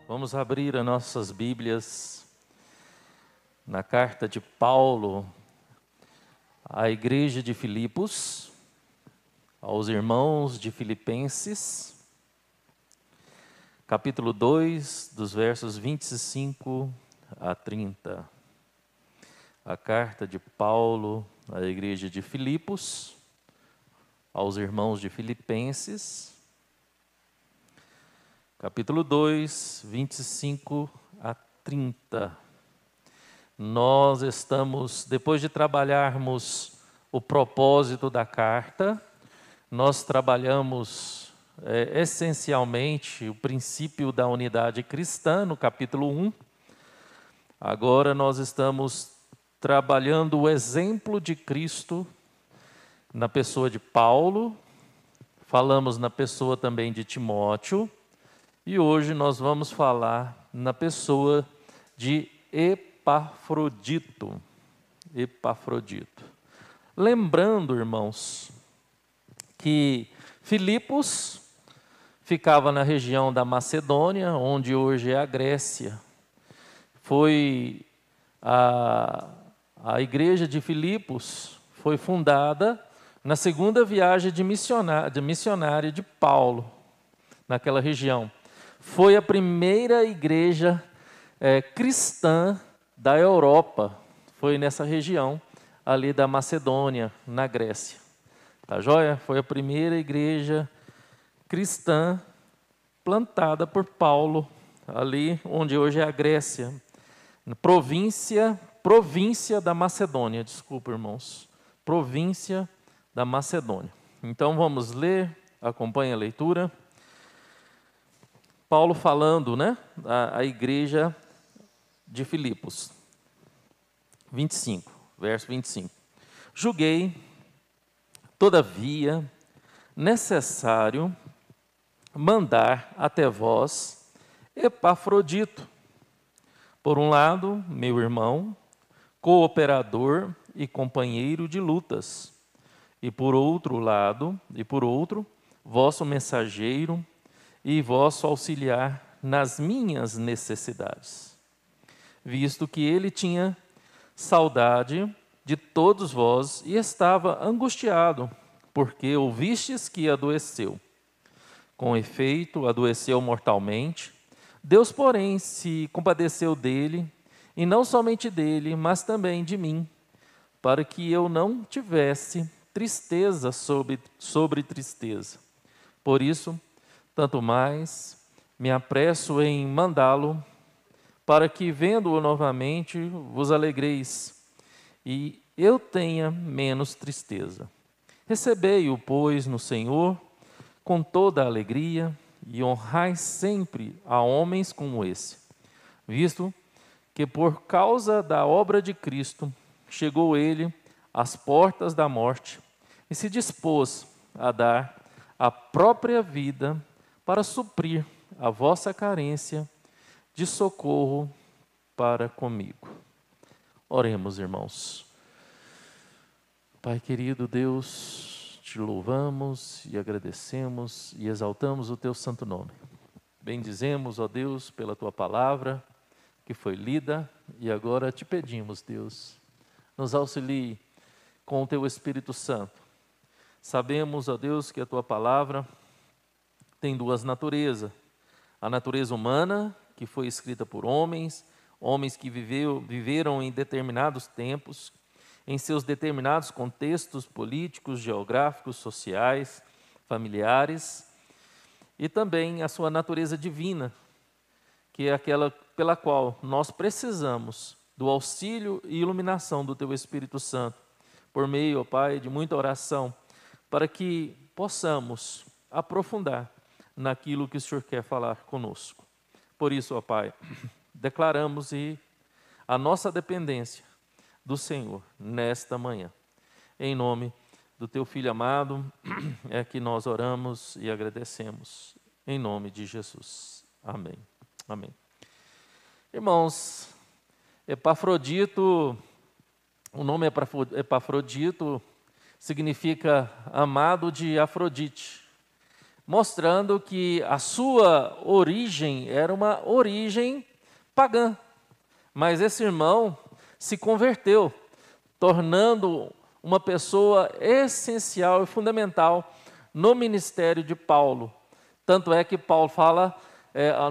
Vamos abrir as nossas Bíblias na carta de Paulo à igreja de Filipos, aos irmãos de Filipenses, capítulo 2, dos versos 25 a 30. A carta de Paulo à igreja de Filipos, aos irmãos de Filipenses, capítulo 2, 25 a 30. Nós estamos, depois de trabalharmos o propósito da carta, nós trabalhamos essencialmente o princípio da unidade cristã, no capítulo 1. Agora nós estamos trabalhando o exemplo de Cristo na pessoa de Paulo, falamos na pessoa também de Timóteo, e hoje nós vamos falar na pessoa de Epafrodito. Epafrodito. Lembrando, irmãos, que Filipos ficava na região da Macedônia, onde hoje é a Grécia. Foi a igreja de Filipos foi fundada na segunda viagem de missionário de Paulo, naquela região. Foi a primeira igreja cristã da Europa, foi nessa região ali da Macedônia, na Grécia. Tá joia? Foi a primeira igreja cristã plantada por Paulo, ali onde hoje é a Grécia, província da Macedônia, desculpa, irmãos, província da Macedônia. Então vamos ler, acompanhe a leitura. Paulo falando, a igreja de Filipos, 25, verso 25. Julguei, todavia, necessário mandar até vós Epafrodito, por um lado, meu irmão, cooperador e companheiro de lutas, e por outro lado, vosso mensageiro e vosso auxiliar nas minhas necessidades, visto que ele tinha saudade de todos vós e estava angustiado, porque ouvistes que adoeceu. Com efeito, adoeceu mortalmente. Deus, porém, se compadeceu dele, e não somente dele, mas também de mim, para que eu não tivesse tristeza sobre tristeza. Por isso, tanto mais me apresso em mandá-lo, para que, vendo-o novamente, vos alegreis, e eu tenha menos tristeza. Recebei-o, pois, no Senhor, com toda a alegria, e honrai sempre a homens como esse, visto que por causa da obra de Cristo, chegou ele às portas da morte, e se dispôs a dar a própria vida para suprir a vossa carência de socorro para comigo. Oremos, irmãos. Pai querido Deus, te louvamos e agradecemos e exaltamos o teu santo nome. Bendizemos, ó Deus, pela tua palavra que foi lida, e agora te pedimos, Deus, nos auxilie com o teu Espírito Santo. Sabemos, ó Deus, que a tua palavra tem duas naturezas. A natureza humana, que foi escrita por homens que viveram em determinados tempos, em seus determinados contextos políticos, geográficos, sociais, familiares, e também a sua natureza divina, que é aquela pela qual nós precisamos do auxílio e iluminação do teu Espírito Santo, por meio, ó Pai, de muita oração, para que possamos aprofundar naquilo que o Senhor quer falar conosco. Por isso, ó Pai, declaramos a nossa dependência do Senhor nesta manhã. Em nome do teu Filho amado, é que nós oramos e agradecemos. Em nome de Jesus. Amém. Amém. Irmãos, Epafrodito, o nome Epafrodito significa amado de Afrodite, mostrando que a sua origem era uma origem pagã. Mas esse irmão se converteu, tornando uma pessoa essencial e fundamental no ministério de Paulo. Tanto é que Paulo fala,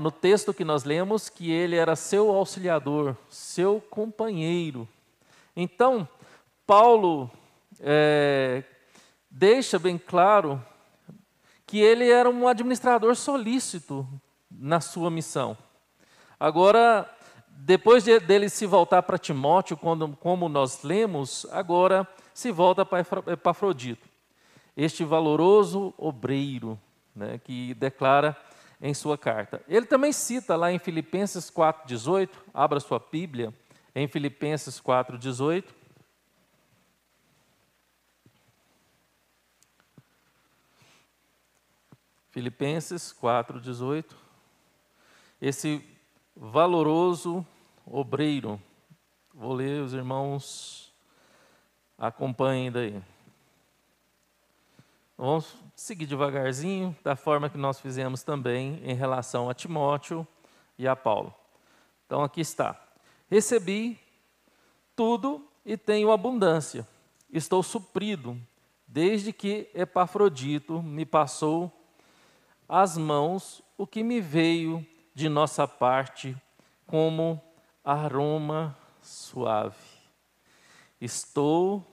no texto que nós lemos, que ele era seu auxiliador, seu companheiro. Então, Paulo deixa bem claro que ele era um administrador solícito na sua missão. Agora, depois dele se voltar para Timóteo, como nós lemos, agora se volta para Epafrodito, este valoroso obreiro, né, que declara em sua carta. Ele também cita lá em Filipenses 4,18, abra sua Bíblia, em Filipenses 4,18. Filipenses 4,18. Esse valoroso obreiro. Vou ler, os irmãos acompanhem daí. Vamos seguir devagarzinho, da forma que nós fizemos também em relação a Timóteo e a Paulo. Então aqui está. Recebi tudo e tenho abundância. Estou suprido, desde que Epafrodito me passou às mãos o que me veio de nossa parte como aroma suave. Estou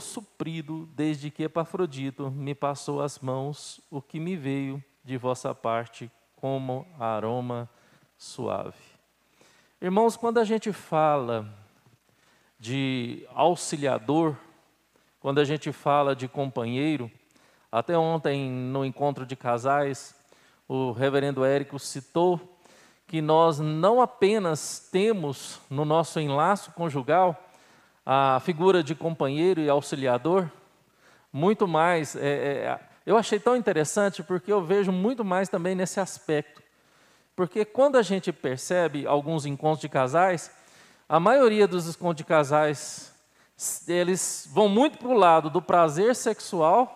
suprido desde que Epafrodito me passou às mãos o que me veio de vossa parte como aroma suave. Irmãos, quando a gente fala de auxiliador, quando a gente fala de companheiro, até ontem no encontro de casais, o reverendo Érico citou que nós não apenas temos no nosso enlaço conjugal a figura de companheiro e auxiliador, muito mais, eu achei tão interessante porque eu vejo muito mais também nesse aspecto. Porque quando a gente percebe alguns encontros de casais, a maioria dos encontros de casais, eles vão muito para o lado do prazer sexual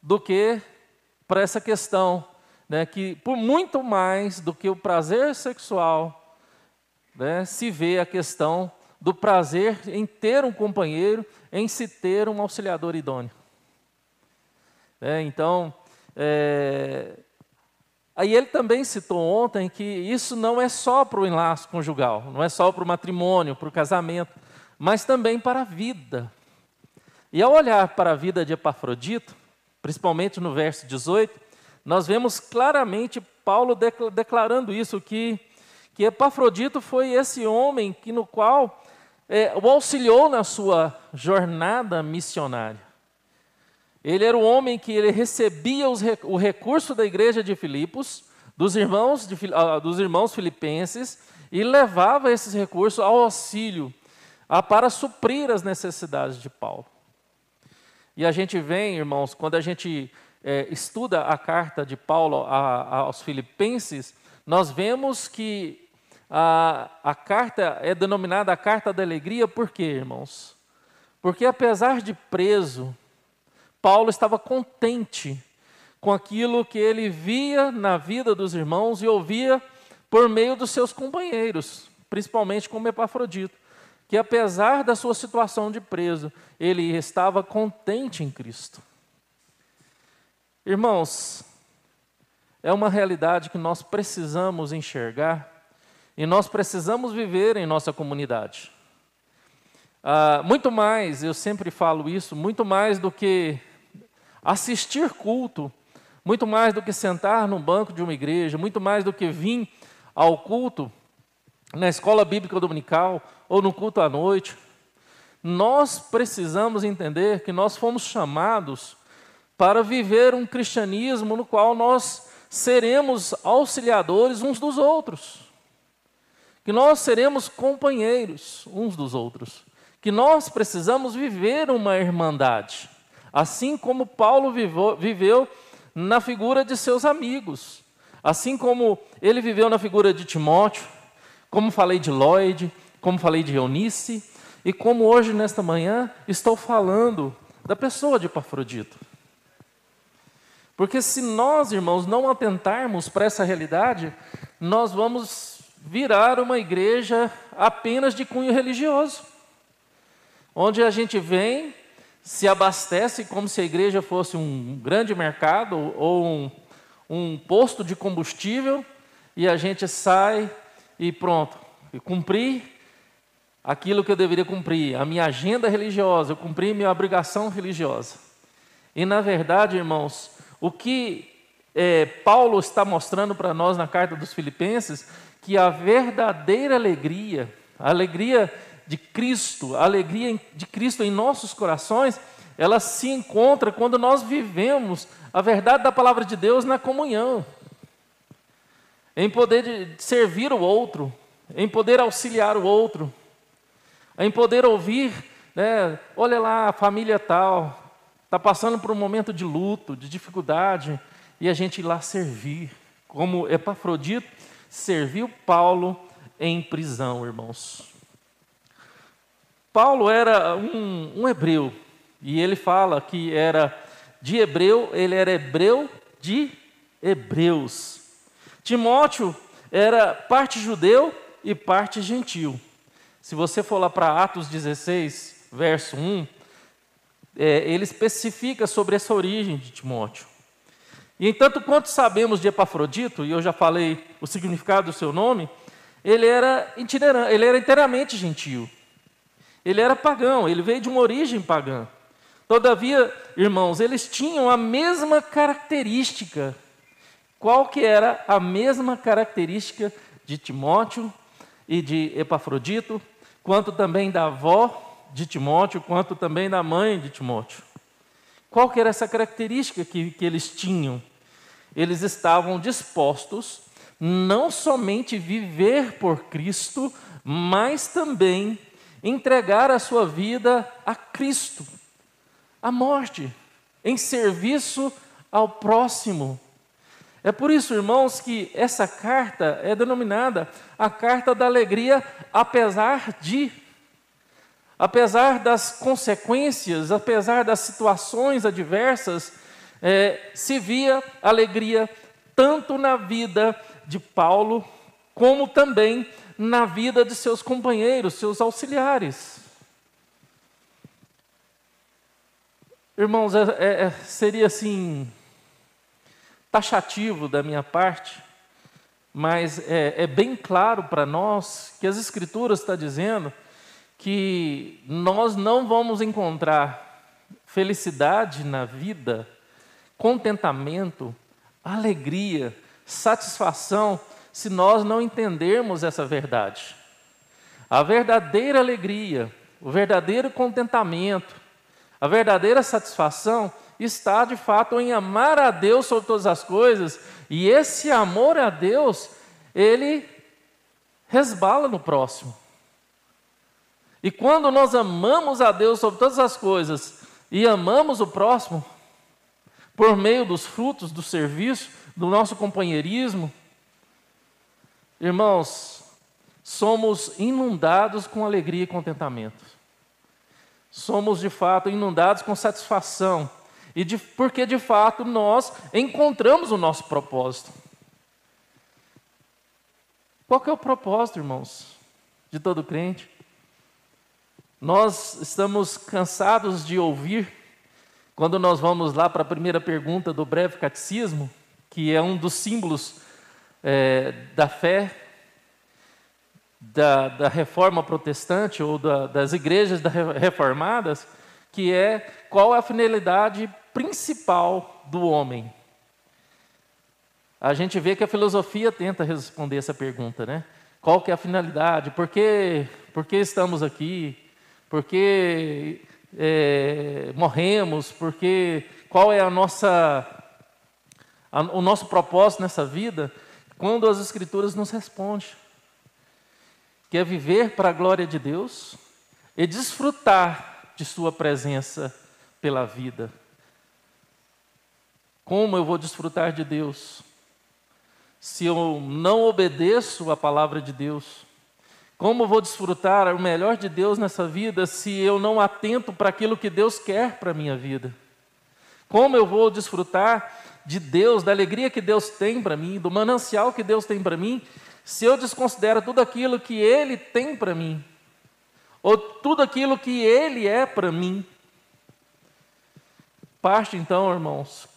do que para essa questão, né, que por muito mais do que o prazer sexual, né, se vê a questão do prazer em ter um companheiro, em se ter um auxiliador idôneo. Então, aí ele também citou ontem que isso não é só para o enlace conjugal, não é só para o matrimônio, para o casamento, mas também para a vida. E ao olhar para a vida de Epafrodito, principalmente no verso 18, nós vemos claramente Paulo declarando isso, que Epafrodito foi esse homem no qual o auxiliou na sua jornada missionária. Ele era o homem que ele recebia o recurso da igreja de Filipos, dos irmãos filipenses, e levava esses recursos ao auxílio, para suprir as necessidades de Paulo. E a gente vem, irmãos, quando a gente estuda a carta de Paulo aos filipenses, nós vemos que a carta é denominada a carta da alegria, por quê, irmãos? Porque apesar de preso, Paulo estava contente com aquilo que ele via na vida dos irmãos e ouvia por meio dos seus companheiros, principalmente como Epafrodito, que apesar da sua situação de preso, ele estava contente em Cristo. Irmãos, é uma realidade que nós precisamos enxergar e nós precisamos viver em nossa comunidade. Muito mais, eu sempre falo isso, muito mais do que assistir culto, muito mais do que sentar no banco de uma igreja, muito mais do que vir ao culto na escola bíblica dominical ou no culto à noite, nós precisamos entender que nós fomos chamados para viver um cristianismo no qual nós seremos auxiliadores uns dos outros, que nós seremos companheiros uns dos outros, que nós precisamos viver uma irmandade, assim como Paulo viveu na figura de seus amigos, assim como ele viveu na figura de Timóteo, como falei de Lloyd, como falei de Eunice, E como hoje, nesta manhã, estou falando da pessoa de Epafrodito. Porque se nós, irmãos, não atentarmos para essa realidade, nós vamos virar uma igreja apenas de cunho religioso, onde a gente vem, se abastece como se a igreja fosse um grande mercado ou um posto de combustível, e a gente sai e pronto, e cumpri aquilo que eu deveria cumprir, a minha agenda religiosa, eu cumpri minha obrigação religiosa. E na verdade, irmãos, o que Paulo está mostrando para nós na carta dos Filipenses, que a verdadeira alegria, a alegria de Cristo, a alegria de Cristo em nossos corações, ela se encontra quando nós vivemos a verdade da palavra de Deus na comunhão, em poder servir o outro, em poder auxiliar o outro, em poder ouvir, né, olha lá, a família tal está passando por um momento de luto, de dificuldade, e a gente ir lá servir, como Epafrodito serviu Paulo em prisão, irmãos. Paulo era um hebreu, e ele fala que era de hebreu, ele era hebreu de hebreus. Timóteo era parte judeu e parte gentil. Se você for lá para Atos 16, verso 1, ele especifica sobre essa origem de Timóteo. E entanto, quanto sabemos de Epafrodito, e eu já falei o significado do seu nome, ele era itinerante, ele era inteiramente gentil. Ele era pagão, ele veio de uma origem pagã. Todavia, irmãos, eles tinham a mesma característica. Qual que era a mesma característica de Timóteo e de Epafrodito, quanto também da avó de Timóteo, quanto também da mãe de Timóteo? Qual que era essa característica que eles tinham? Eles estavam dispostos não somente viver por Cristo, mas também entregar a sua vida a Cristo, a morte, em serviço ao próximo. É por isso, irmãos, que essa carta é denominada a carta da alegria, apesar das consequências, apesar das situações adversas, se via alegria tanto na vida de Paulo, como também na vida de seus companheiros, seus auxiliares. Irmãos, seria assim, taxativo da minha parte, mas é bem claro para nós que as Escrituras estão dizendo que nós não vamos encontrar felicidade na vida, contentamento, alegria, satisfação, se nós não entendermos essa verdade. A verdadeira alegria, o verdadeiro contentamento, a verdadeira satisfação está de fato em amar a Deus sobre todas as coisas, e esse amor a Deus, ele resbala no próximo. E quando nós amamos a Deus sobre todas as coisas e amamos o próximo, por meio dos frutos do serviço, do nosso companheirismo, irmãos, somos inundados com alegria e contentamento. Somos de fato inundados com satisfação, porque de fato nós encontramos o nosso propósito. Qual que é o propósito, irmãos, de todo crente? Nós estamos cansados de ouvir, quando nós vamos lá para a primeira pergunta do breve catecismo, que é um dos símbolos da fé, da reforma protestante ou das igrejas reformadas, que é qual é a finalidade principal do homem. A gente vê que a filosofia tenta responder essa pergunta, né? Qual que é a finalidade? Por que estamos aqui? Por que morremos? Qual é o nosso propósito nessa vida? Quando as Escrituras nos respondem, que é viver para a glória de Deus e desfrutar de sua presença pela vida. Como eu vou desfrutar de Deus se eu não obedeço a palavra de Deus? Como eu vou desfrutar o melhor de Deus nessa vida se eu não atento para aquilo que Deus quer para a minha vida? Como eu vou desfrutar de Deus, da alegria que Deus tem para mim, do manancial que Deus tem para mim, se eu desconsidero tudo aquilo que Ele tem para mim, ou tudo aquilo que Ele é para mim? Parte então, irmãos,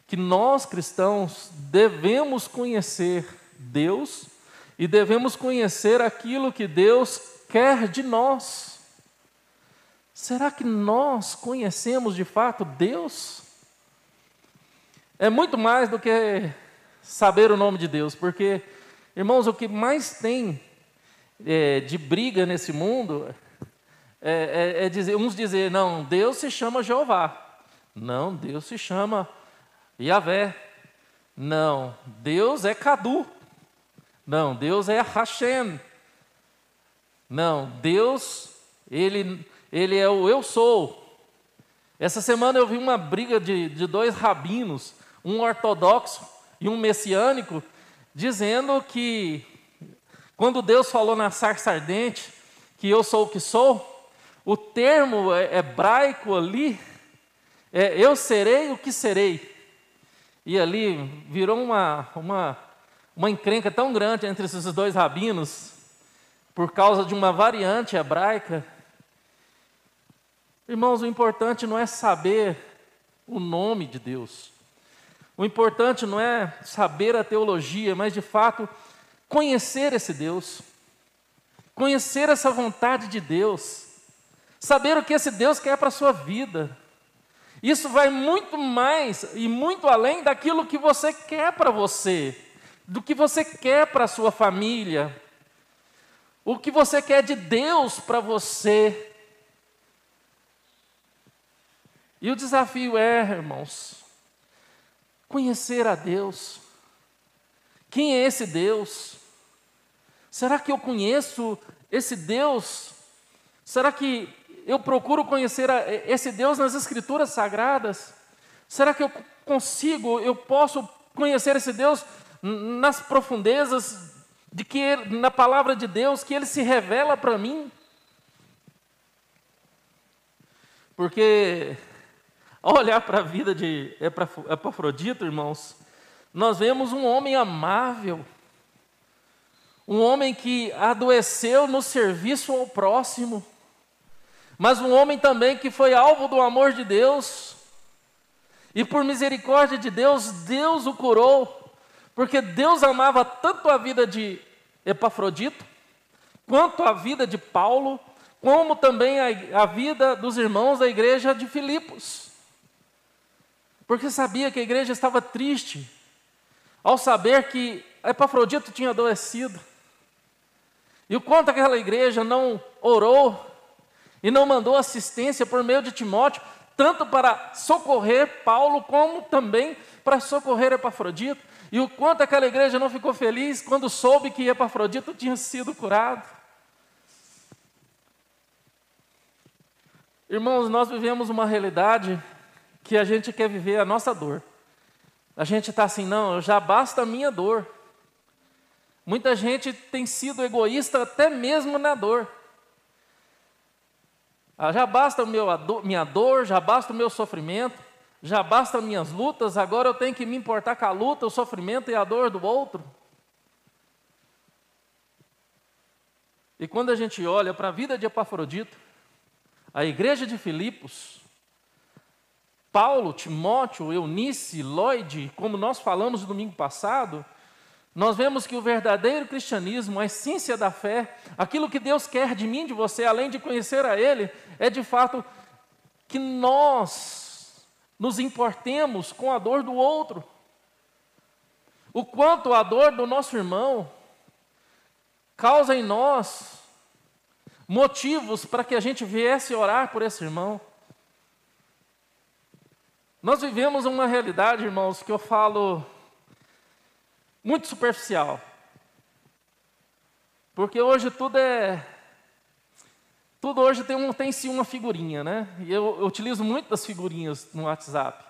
que nós cristãos devemos conhecer Deus e devemos conhecer aquilo que Deus quer de nós. Será que nós conhecemos de fato Deus? É muito mais do que saber o nome de Deus, porque, irmãos, o que mais tem de briga nesse mundo é dizer, não, Deus se chama Jeová, não, Deus se chama Yahvé, não, Deus é Cadu, não, Deus é Hashem, não, Deus, Ele é o eu sou. Essa semana eu vi uma briga de dois rabinos, um ortodoxo e um messiânico, dizendo que quando Deus falou na sarça ardente que eu sou o que sou, o termo hebraico ali é eu serei o que serei. E ali virou uma encrenca tão grande entre esses dois rabinos, por causa de uma variante hebraica. Irmãos, o importante não é saber o nome de Deus. O importante não é saber a teologia, mas de fato conhecer esse Deus. Conhecer essa vontade de Deus. Saber o que esse Deus quer para a sua vida. Isso vai muito mais e muito além daquilo que você quer para você, do que você quer para a sua família, o que você quer de Deus para você. E o desafio irmãos, conhecer a Deus. Quem é esse Deus? Será que eu conheço esse Deus? Será que eu procuro conhecer esse Deus nas Escrituras Sagradas? Será que eu posso conhecer esse Deus nas profundezas na palavra de Deus, que Ele se revela para mim? Porque ao olhar para a vida de Epafrodito, irmãos, nós vemos um homem amável, um homem que adoeceu no serviço ao próximo, mas um homem também que foi alvo do amor de Deus, e por misericórdia de Deus, Deus o curou, porque Deus amava tanto a vida de Epafrodito, quanto a vida de Paulo, como também a vida dos irmãos da igreja de Filipos. Porque sabia que a igreja estava triste, ao saber que Epafrodito tinha adoecido. E o quanto aquela igreja não orou, e não mandou assistência por meio de Timóteo, tanto para socorrer Paulo, como também para socorrer Epafrodito. E o quanto aquela igreja não ficou feliz quando soube que Epafrodito tinha sido curado. Irmãos, nós vivemos uma realidade que a gente quer viver a nossa dor. A gente está assim, não, já basta a minha dor. Muita gente tem sido egoísta até mesmo na dor. Já basta minha dor, já basta o meu sofrimento, já basta minhas lutas, agora eu tenho que me importar com a luta, o sofrimento e a dor do outro. E quando a gente olha para a vida de Epafrodito, a igreja de Filipos, Paulo, Timóteo, Eunice, Lloyd, como nós falamos no domingo passado, nós vemos que o verdadeiro cristianismo, a essência da fé, aquilo que Deus quer de mim, de você, além de conhecer a Ele, é de fato que nós nos importemos com a dor do outro. O quanto a dor do nosso irmão causa em nós motivos para que a gente viesse orar por esse irmão. Nós vivemos uma realidade, irmãos, que eu falo muito superficial. Porque hoje tudo hoje tem sim uma figurinha, né? E eu utilizo muito das figurinhas no WhatsApp.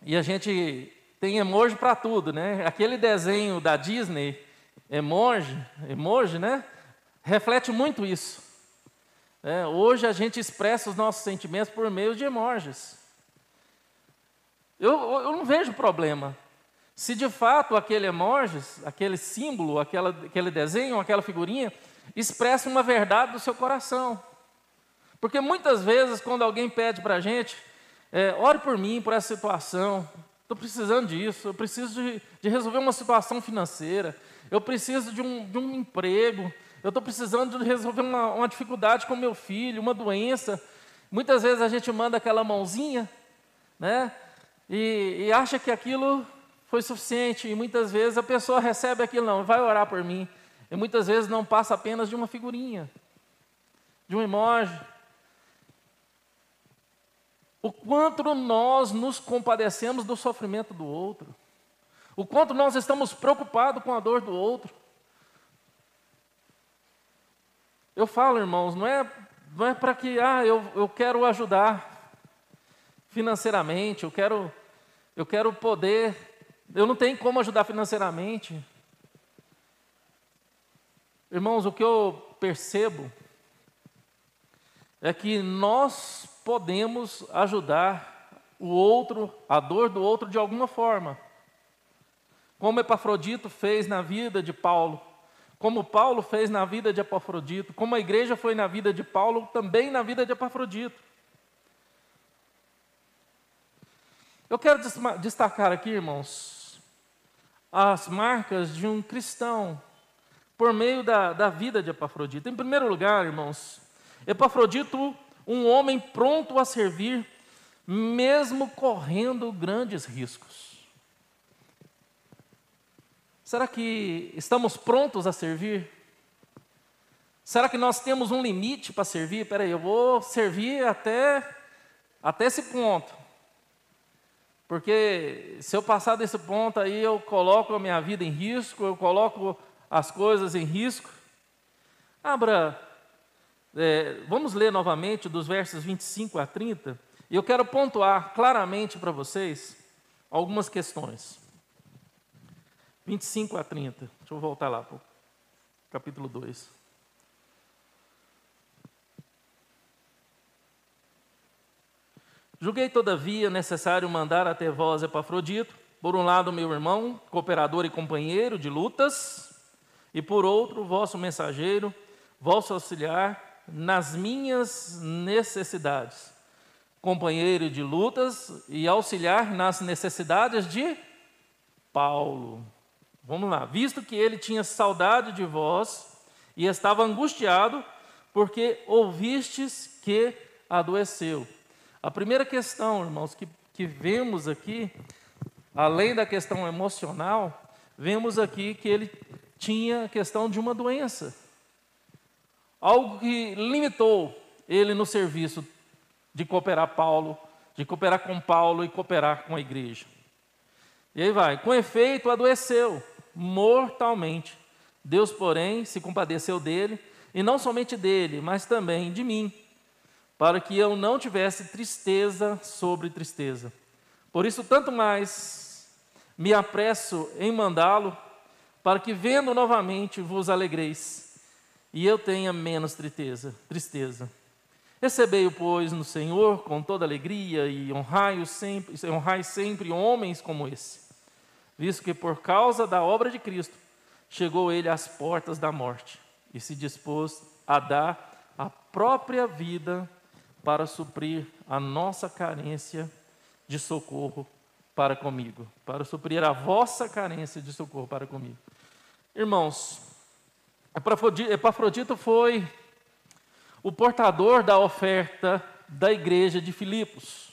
E a gente tem emoji para tudo, né? Aquele desenho da Disney, emoji, né? Reflete muito isso. Hoje a gente expressa os nossos sentimentos por meio de emojis. Eu não vejo problema. Se de fato aquele emoji, aquele símbolo, aquele desenho, aquela figurinha, expressa uma verdade do seu coração. Porque muitas vezes, quando alguém pede para a gente, ore por mim, por essa situação, estou precisando disso, eu preciso de resolver uma situação financeira, eu preciso de um emprego, eu estou precisando de resolver uma dificuldade com meu filho, uma doença. Muitas vezes a gente manda aquela mãozinha, né? E acha que aquilo foi suficiente, e muitas vezes a pessoa recebe aquilo, não, vai orar por mim, e muitas vezes não passa apenas de uma figurinha, de um emoji. O quanto nós nos compadecemos do sofrimento do outro, o quanto nós estamos preocupados com a dor do outro. Eu falo, irmãos, não é para que eu quero ajudar financeiramente, eu quero poder, eu não tenho como ajudar financeiramente. Irmãos, o que eu percebo é que nós podemos ajudar o outro, a dor do outro de alguma forma. Como Epafrodito fez na vida de Paulo, como Paulo fez na vida de Epafrodito, como a igreja foi na vida de Paulo, também na vida de Epafrodito. Eu quero destacar aqui, irmãos, as marcas de um cristão por meio da vida de Epafrodito. Em primeiro lugar, irmãos, Epafrodito, um homem pronto a servir, mesmo correndo grandes riscos. Será que estamos prontos a servir? Será que nós temos um limite para servir? Espera aí, eu vou servir até esse ponto. Porque se eu passar desse ponto aí, eu coloco a minha vida em risco, eu coloco as coisas em risco. Vamos ler novamente dos versos 25 a 30, e eu quero pontuar claramente para vocês algumas questões. 25 a 30, deixa eu voltar lá para o capítulo 2. Julguei, todavia, necessário mandar até vós Epafrodito, por um lado meu irmão, cooperador e companheiro de lutas, e por outro vosso mensageiro, vosso auxiliar nas minhas necessidades, companheiro de lutas e auxiliar nas necessidades de Paulo. Vamos lá, visto que ele tinha saudade de vós e estava angustiado, porque ouvistes que adoeceu. A primeira questão, irmãos, que vemos aqui, além da questão emocional, vemos aqui que ele tinha a questão de uma doença. Algo que limitou ele no serviço de cooperar com Paulo e cooperar com a igreja. E aí vai, com efeito adoeceu mortalmente. Deus, porém, se compadeceu dele, e não somente dele, mas também de mim, para que eu não tivesse tristeza sobre tristeza. Por isso, tanto mais me apresso em mandá-lo, para que, vendo novamente, vos alegreis, e eu tenha menos tristeza. Recebei-o, pois, no Senhor com toda alegria, e honrai sempre homens como esse, visto que por causa da obra de Cristo, chegou ele às portas da morte, e se dispôs a dar a própria vida para suprir a nossa carência de socorro para comigo, para suprir a vossa carência de socorro para comigo. Irmãos, Epafrodito foi o portador da oferta da igreja de Filipos.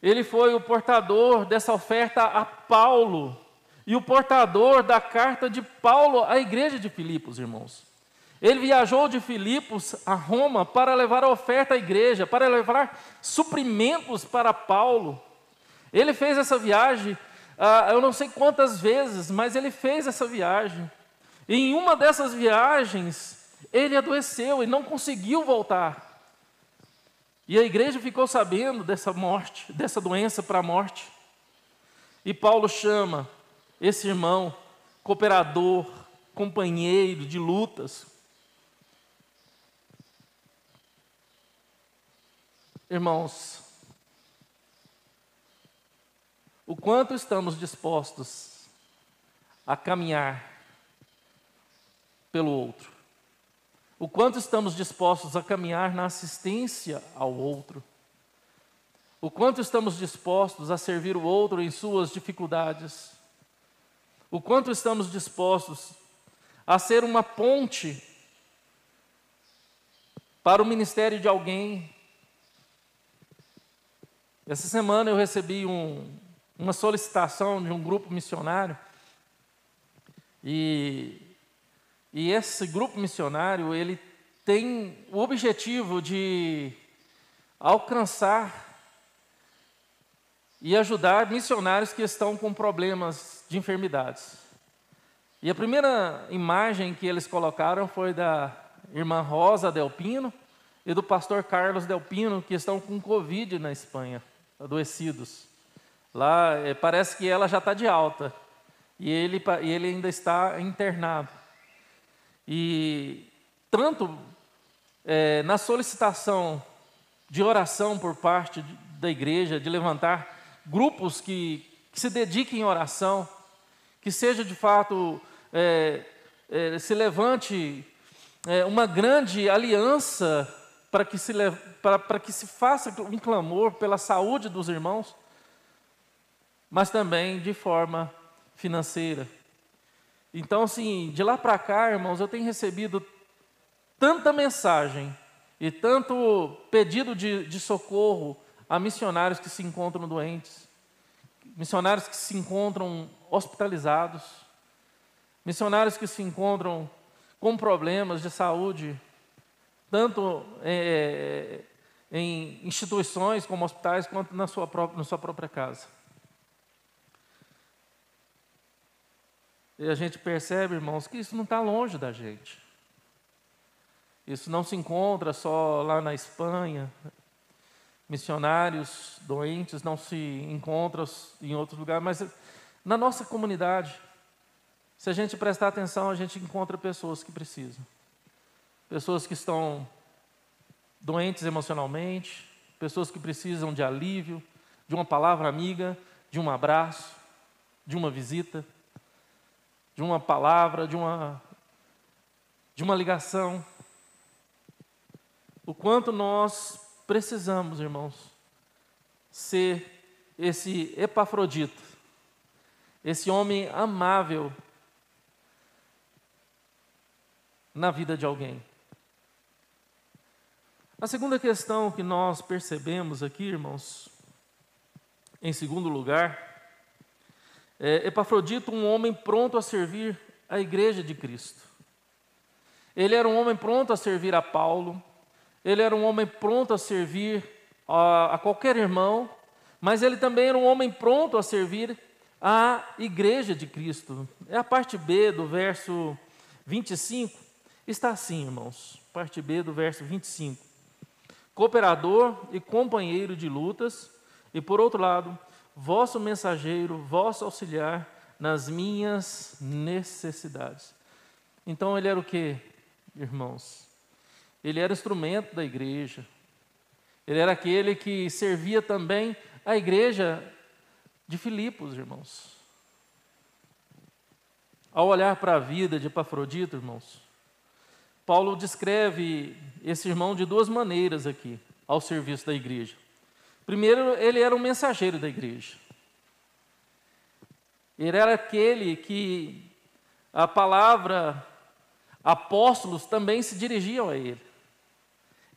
Ele foi o portador dessa oferta a Paulo, e o portador da carta de Paulo à igreja de Filipos, irmãos. Ele viajou de Filipos a Roma para levar a oferta à igreja, para levar suprimentos para Paulo. Ele fez essa viagem, eu não sei quantas vezes, mas ele fez essa viagem. E em uma dessas viagens, ele adoeceu e não conseguiu voltar. E a igreja ficou sabendo dessa morte, dessa doença para a morte. E Paulo chama esse irmão cooperador, companheiro de lutas. Irmãos, o quanto estamos dispostos a caminhar pelo outro? O quanto estamos dispostos a caminhar na assistência ao outro? O quanto estamos dispostos a servir o outro em suas dificuldades? O quanto estamos dispostos a ser uma ponte para o ministério de alguém? Essa semana eu recebi uma solicitação de um grupo missionário e esse grupo missionário, ele tem o objetivo de alcançar e ajudar missionários que estão com problemas de enfermidades. E a primeira imagem que eles colocaram foi da irmã Rosa Delpino e do pastor Carlos Delpino, que estão com Covid na Espanha, adoecidos. Lá parece que ela já está de alta e ele ainda está internado. E tanto na solicitação de oração por parte da igreja, de levantar grupos que se dediquem em oração, que seja de fato, se levante uma grande aliança para que se faça um clamor pela saúde dos irmãos, mas também de forma financeira. Então, assim, de lá para cá, irmãos, eu tenho recebido tanta mensagem e tanto pedido de socorro a missionários que se encontram doentes, missionários que se encontram hospitalizados, missionários que se encontram com problemas de saúde, tanto em instituições como hospitais, quanto na sua própria casa. E a gente percebe, irmãos, que isso não está longe da gente. Isso não se encontra só lá na Espanha. Missionários doentes não se encontram em outros lugares, mas na nossa comunidade, se a gente prestar atenção, a gente encontra pessoas que precisam. Pessoas que estão doentes emocionalmente, pessoas que precisam de alívio, de uma palavra amiga, de um abraço, de uma visita, de uma palavra, de uma ligação. O quanto nós precisamos, irmãos, ser esse Epafrodito, esse homem amável na vida de alguém. A segunda questão que nós percebemos aqui, irmãos, em segundo lugar, Epafrodito, um homem pronto a servir a igreja de Cristo. Ele era um homem pronto a servir a Paulo, ele era um homem pronto a servir a qualquer irmão, mas ele também era um homem pronto a servir a igreja de Cristo. É a parte B do verso 25, está assim, irmãos, parte B do verso 25. Cooperador e companheiro de lutas, e por outro lado, vosso mensageiro, vosso auxiliar nas minhas necessidades. Então ele era o quê, irmãos? Ele era instrumento da igreja. Ele era aquele que servia também a igreja de Filipos, irmãos. Ao olhar para a vida de Epafrodito, irmãos, Paulo descreve esse irmão de duas maneiras aqui, ao serviço da igreja. Primeiro, ele era um mensageiro da igreja. Ele era aquele que a palavra apóstolos também se dirigiam a ele.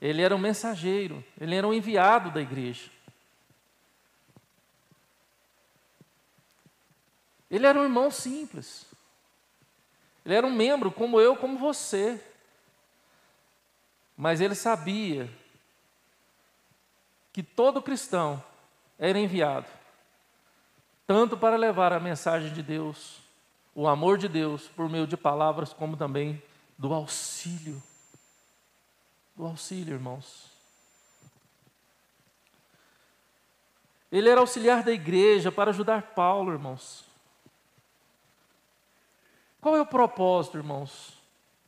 Ele era um mensageiro, ele era um enviado da igreja. Ele era um irmão simples. Ele era um membro como eu, como você. Mas ele sabia que todo cristão era enviado, tanto para levar a mensagem de Deus, o amor de Deus, por meio de palavras, como também do auxílio. Do auxílio, irmãos. Ele era auxiliar da igreja para ajudar Paulo, irmãos. Qual é o propósito, irmãos?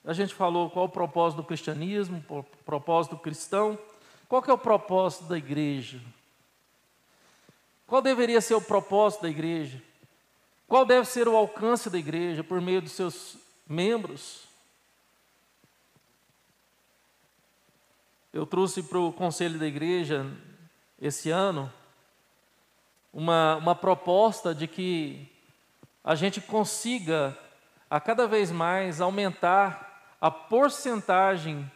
A gente falou qual é o propósito do cristianismo, o propósito cristão. Qual que é o propósito da igreja? Qual deveria ser o propósito da igreja? Qual deve ser o alcance da igreja por meio dos seus membros? Eu trouxe para o conselho da igreja, esse ano, uma proposta de que a gente consiga, a cada vez mais, aumentar a porcentagem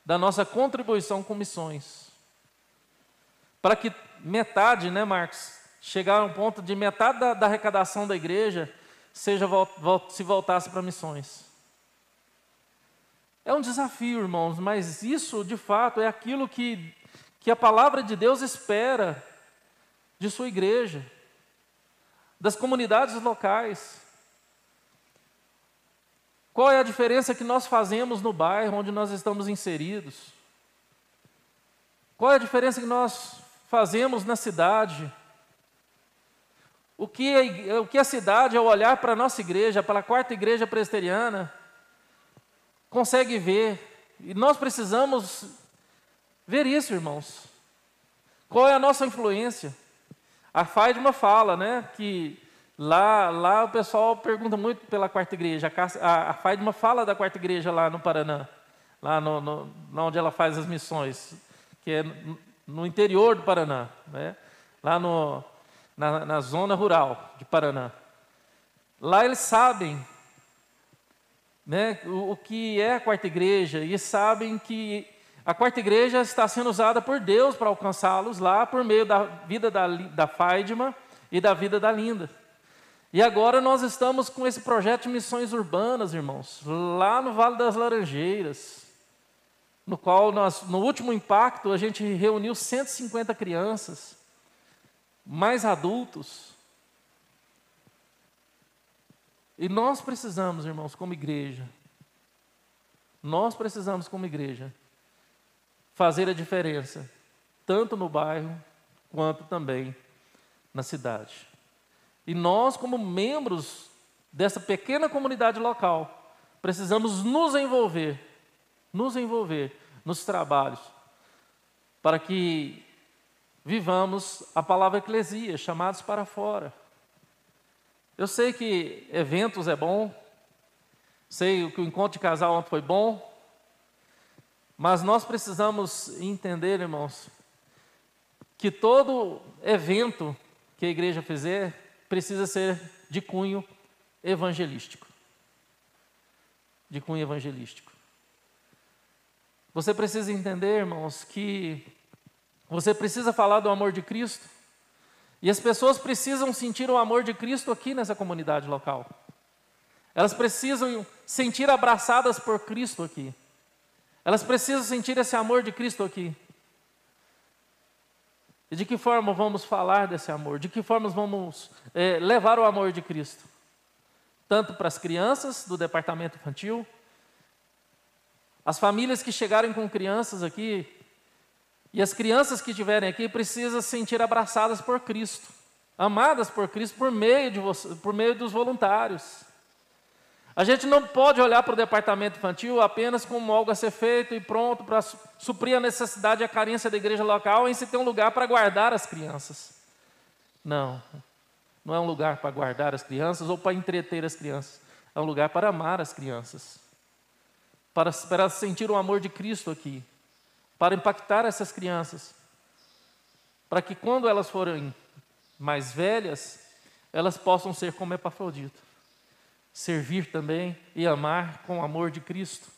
da nossa contribuição com missões. Para que metade, né, Marcos? Chegar a um ponto de metade da arrecadação da igreja se voltasse para missões. É um desafio, irmãos, mas isso, de fato, é aquilo que a palavra de Deus espera de sua igreja, das comunidades locais. Qual é a diferença que nós fazemos no bairro onde nós estamos inseridos? Qual é a diferença que nós fazemos na cidade? O que a cidade, ao olhar para a nossa igreja, para a quarta igreja presbiteriana, consegue ver? E nós precisamos ver isso, irmãos. Qual é a nossa influência? A Fátima fala, né, que lá o pessoal pergunta muito pela quarta igreja. A Fátima fala da quarta igreja lá no Paraná, lá onde ela faz as missões, que é no interior do Paraná, né, lá na zona rural de Paraná. Lá eles sabem, né, o que é a quarta igreja, e sabem que a quarta igreja está sendo usada por Deus para alcançá-los lá por meio da vida da Fátima e da vida da Linda. E agora nós estamos com esse projeto de missões urbanas, irmãos, lá no Vale das Laranjeiras, no qual no último impacto, a gente reuniu 150 crianças, mais adultos. E nós precisamos, irmãos, como igreja, fazer a diferença, tanto no bairro, quanto também na cidade. E nós, como membros dessa pequena comunidade local, precisamos nos envolver nos trabalhos, para que vivamos a palavra eclesia, chamados para fora. Eu sei que eventos é bom, sei que o encontro de casal ontem foi bom, mas nós precisamos entender, irmãos, que todo evento que a igreja fizer precisa ser de cunho evangelístico. De cunho evangelístico. Você precisa entender, irmãos, que você precisa falar do amor de Cristo, e as pessoas precisam sentir o amor de Cristo aqui nessa comunidade local. Elas precisam sentir abraçadas por Cristo aqui. Elas precisam sentir esse amor de Cristo aqui. E de que forma vamos falar desse amor? De que forma vamos levar o amor de Cristo? Tanto para as crianças do departamento infantil, as famílias que chegarem com crianças aqui, e as crianças que estiverem aqui precisam se sentir abraçadas por Cristo, amadas por Cristo por meio dos voluntários. A gente não pode olhar para o departamento infantil apenas como algo a ser feito e pronto para suprir a necessidade e a carência da igreja local em se ter um lugar para guardar as crianças. Não é um lugar para guardar as crianças ou para entreter as crianças. É um lugar para amar as crianças, para sentir o amor de Cristo aqui, para impactar essas crianças, para que quando elas forem mais velhas, elas possam ser como Epafrodito, servir também e amar com o amor de Cristo.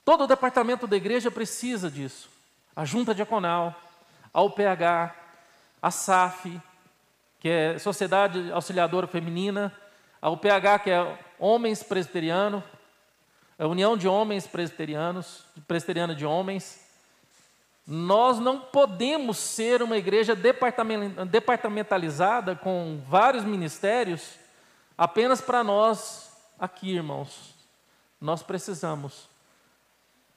Todo o departamento da igreja precisa disso. A junta diaconal, a UPH, a SAF, que é Sociedade Auxiliadora Feminina, a UPH, que é Homens Presbiterianos, a União de Homens Presbiterianos, Presbiteriana de Homens. Nós não podemos ser uma igreja departamentalizada com vários ministérios apenas para nós aqui, irmãos. Nós precisamos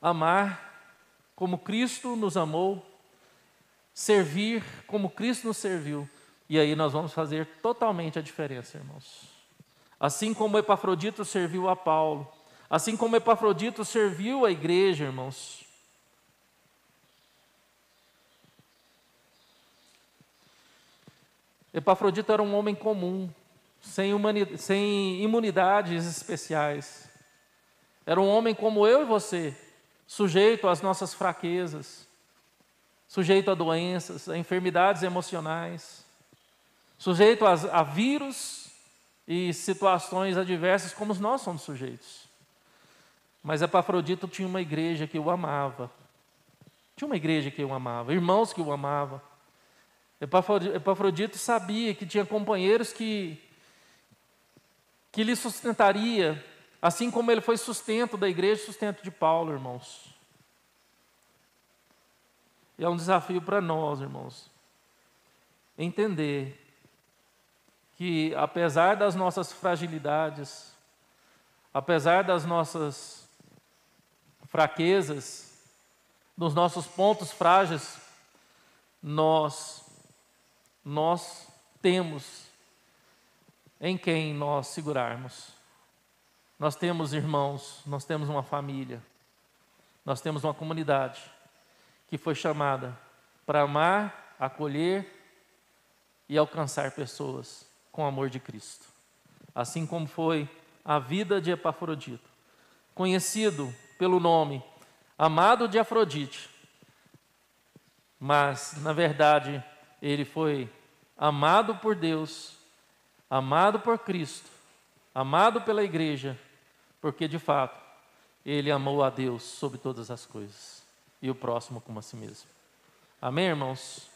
amar como Cristo nos amou, servir como Cristo nos serviu, e aí nós vamos fazer totalmente a diferença, irmãos. Assim como Epafrodito serviu a Paulo, assim como Epafrodito serviu a igreja, irmãos. Epafrodito era um homem comum, sem imunidades especiais. Era um homem como eu e você, sujeito às nossas fraquezas, sujeito a doenças, a enfermidades emocionais, sujeito a vírus e situações adversas como nós somos sujeitos. Mas Epafrodito tinha uma igreja que o amava. Tinha uma igreja que o amava, irmãos que o amavam. Epafrodito sabia que tinha companheiros que lhe sustentaria, assim como ele foi sustento da igreja, sustento de Paulo, irmãos. E é um desafio para nós, irmãos, entender que apesar das nossas fragilidades, apesar das nossas fraquezas, dos nossos pontos frágeis, nós temos em quem nós segurarmos. Nós temos irmãos, nós temos uma família, nós temos uma comunidade que foi chamada para amar, acolher e alcançar pessoas com o amor de Cristo. Assim como foi a vida de Epafrodito, conhecido pelo nome amado de Afrodite, mas na verdade ele foi amado por Deus, amado por Cristo, amado pela igreja, porque de fato ele amou a Deus sobre todas as coisas e o próximo como a si mesmo. Amém, irmãos?